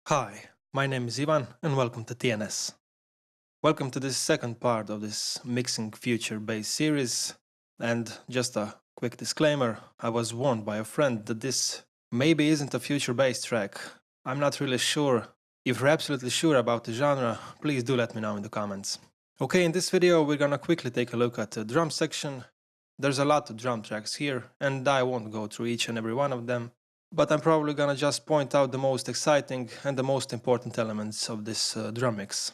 Hi, my name is Ivan and welcome to TNS. Welcome to this second part of this mixing future bass series. And just a quick disclaimer, I was warned by a friend that this maybe isn't a future bass track. I'm not really sure. If you're absolutely sure about the genre, please do let me know in the comments. Okay, in this video we're gonna quickly take a look at the drum section. There's a lot of drum tracks here and I won't go through each and every one of them. But I'm probably gonna just point out the most exciting and the most important elements of this drum mix.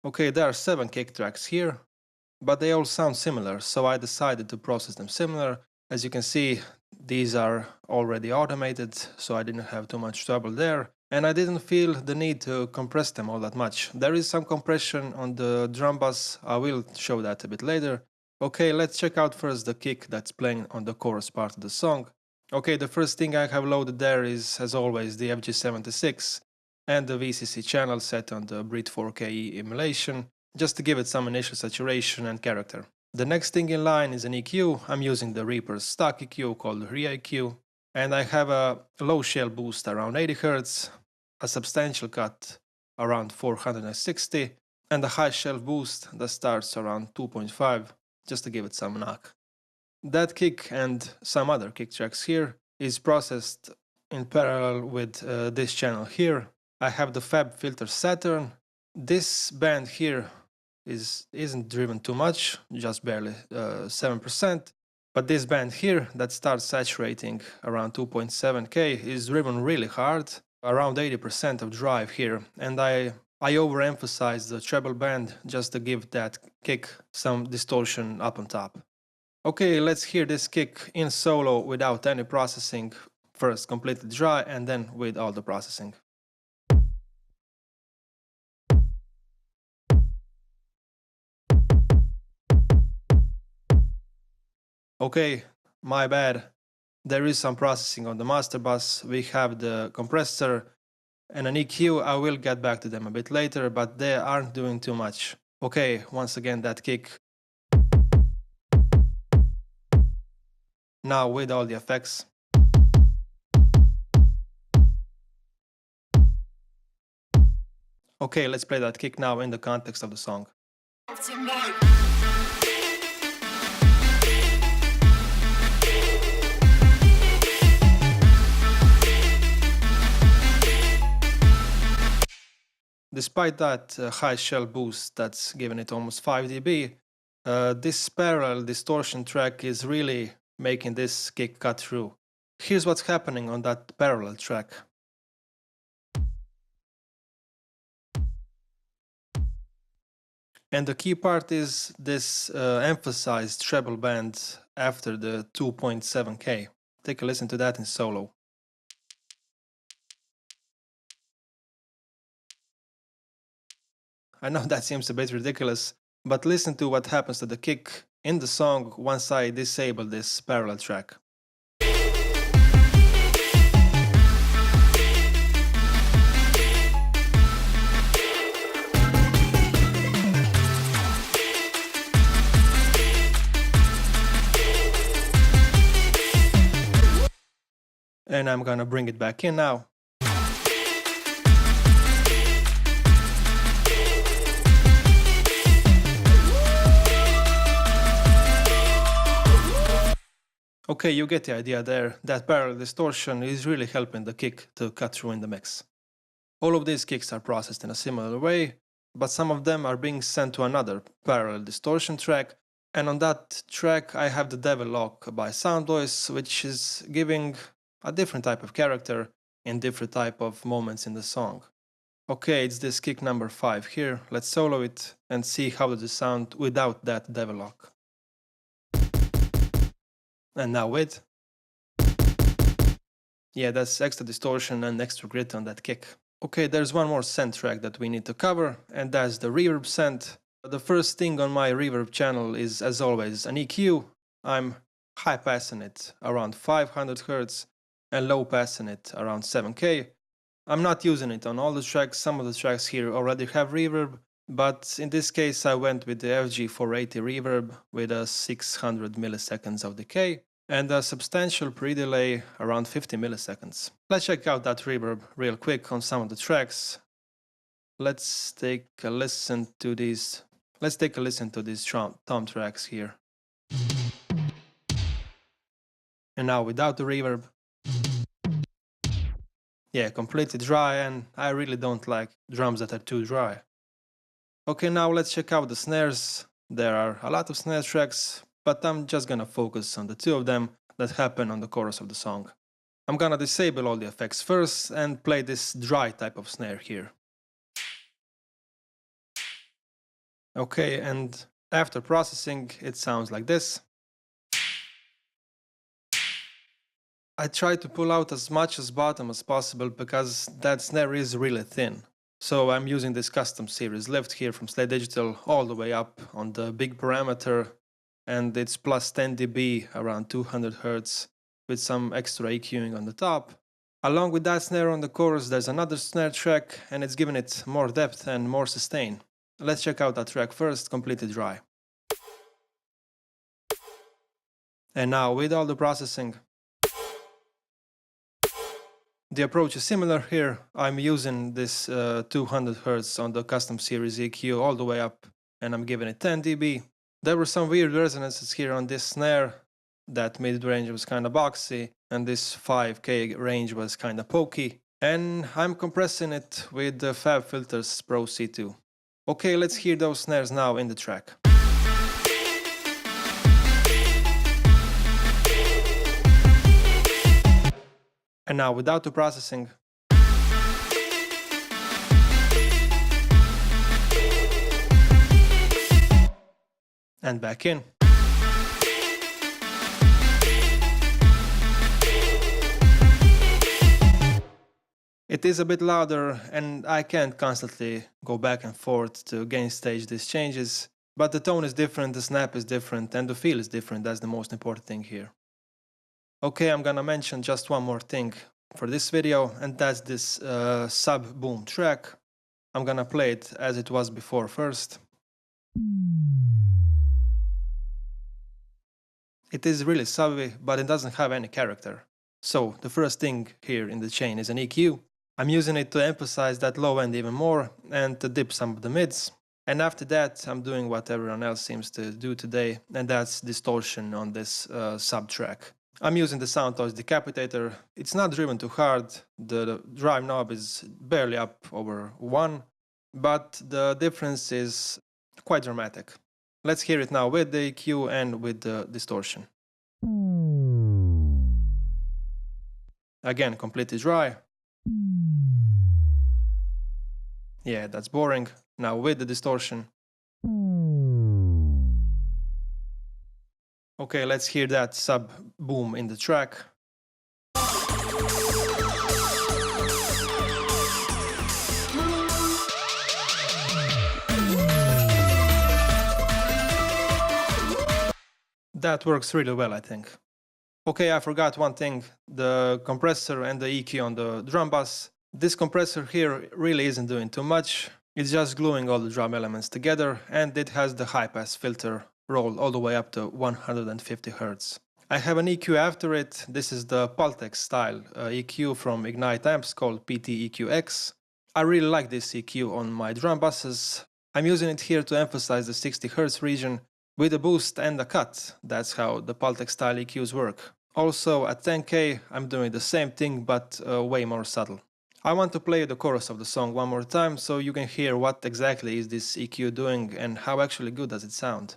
Okay, there are 7 kick tracks here, but they all sound similar, so I decided to process them similar. As you can see, these are already automated, so I didn't have too much trouble there, and I didn't feel the need to compress them all that much. There is some compression on the drum bass, I will show that a bit later. Okay, let's check out first the kick that's playing on the chorus part of the song. Okay, the first thing I have loaded there is, as always, the FG76 and the VCC channel set on the Brit 4K emulation, just to give it some initial saturation and character. The next thing in line is an EQ. I'm using the Reaper's stock EQ called Re-EQ, and I have a low shell boost around 80 Hz, a substantial cut around 460, and a high shell boost that starts around 2.5, just to give it some knock. That kick and some other kick tracks here is processed in parallel with this channel here. I have the Fab Filter Saturn. This band here isn't driven too much, just barely 7%. But this band here that starts saturating around 2.7K is driven really hard, around 80% of drive here. And I overemphasize the treble band just to give that kick some distortion up on top. Okay, let's hear this kick in solo without any processing, first completely dry and then with all the processing. Okay, my bad. There is some processing on the master bus. We have the compressor and an EQ. I will get back to them a bit later, but they aren't doing too much. Okay, once again that kick. Now with all the effects. Okay, let's play that kick now in the context of the song. Despite that high shell boost that's given it almost 5 dB, this parallel distortion track is really making this kick cut through. Here's what's happening on that parallel track. And the key part is this emphasized treble band after the 2.7K. Take a listen to that in solo. I know that seems a bit ridiculous, but listen to what happens to the kick in the song once I disable this parallel track. And I'm gonna bring it back in now. Okay, you get the idea there. That parallel distortion is really helping the kick to cut through in the mix. All of these kicks are processed in a similar way, but some of them are being sent to another parallel distortion track, and on that track I have the Devil Lock by Soundvoice, which is giving a different type of character in different type of moments in the song. Okay, it's this kick number 5 here. Let's solo it and see how does it sound without that Devil Lock. And now with. Yeah, that's extra distortion and extra grit on that kick. Okay, there's one more send track that we need to cover, and that's the reverb send. The first thing on my reverb channel is, as always, an EQ. I'm high passing it around 500 Hz and low passing it around 7K. I'm not using it on all the tracks. Some of the tracks here already have reverb, but in this case I went with the FG480 reverb with a 600 milliseconds of decay. and a substantial pre-delay around 50 milliseconds. Let's check out that reverb real quick on some of the tracks. Let's take a listen to these tom tracks here. And now without the reverb. Yeah, completely dry, and I really don't like drums that are too dry. Okay, now let's check out the snares. There are a lot of snare tracks, but I'm just gonna focus on the two of them that happen on the chorus of the song. I'm gonna disable all the effects first and play this dry type of snare here. Okay, and after processing, it sounds like this. I try to pull out as much as bottom as possible because that snare is really thin. So I'm using this custom series lift here from Slate Digital all the way up on the big parameter, and it's plus 10 dB around 200 Hz with some extra EQing on the top. Along with that snare on the chorus, there's another snare track, and it's giving it more depth and more sustain. Let's check out that track first, completely dry. And now with all the processing, the approach is similar here. I'm using this 200 Hz on the custom series EQ all the way up, and I'm giving it 10 dB. There were some weird resonances here on this snare. That mid-range was kinda boxy, and this 5K range was kinda pokey. And I'm compressing it with the FabFilters Pro C2. Okay, let's hear those snares now in the track. And now without the processing. And back in. It is a bit louder, and I can't constantly go back and forth to gain stage these changes, but the tone is different, the snap is different, and the feel is different. That's the most important thing here. Okay, I'm gonna mention just one more thing for this video, and that's this sub-boom track. I'm gonna play it as it was before first. It is really subby, but it doesn't have any character. So the first thing here in the chain is an EQ. I'm using it to emphasize that low end even more and to dip some of the mids. And after that, I'm doing what everyone else seems to do today, and that's distortion on this sub track. I'm using the Soundtoys Decapitator. It's not driven too hard, the drive knob is barely up over 1, but the difference is quite dramatic. Let's hear it now with the EQ and with the distortion. Again, completely dry. Yeah, that's boring. Now with the distortion. Okay, let's hear that sub boom in the track. That works really well, I think. Okay, I forgot one thing, the compressor and the EQ on the drum bass. This compressor here really isn't doing too much. It's just gluing all the drum elements together, and it has the high pass filter roll all the way up to 150 Hz. I have an EQ after it. This is the Pultex style EQ from Ignite Amps called PT-EQ-X. I really like this EQ on my drum basses. I'm using it here to emphasize the 60 Hz region with a boost and a cut. That's how the Pultex style EQs work. Also at 10K I'm doing the same thing, but way more subtle. I want to play the chorus of the song one more time so you can hear what exactly is this EQ doing and how actually good does it sound.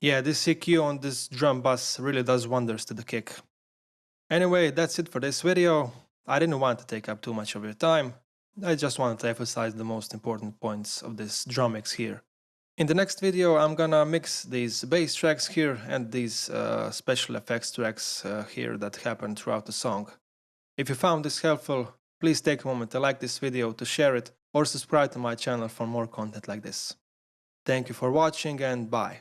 Yeah, this EQ on this drum bass really does wonders to the kick. Anyway, that's it for this video. I didn't want to take up too much of your time. I just wanted to emphasize the most important points of this drum mix here. In the next video I'm gonna mix these bass tracks here and these special effects tracks here that happen throughout the song. If you found this helpful, please take a moment to like this video, to share it, or subscribe to my channel for more content like this. Thank you for watching and bye.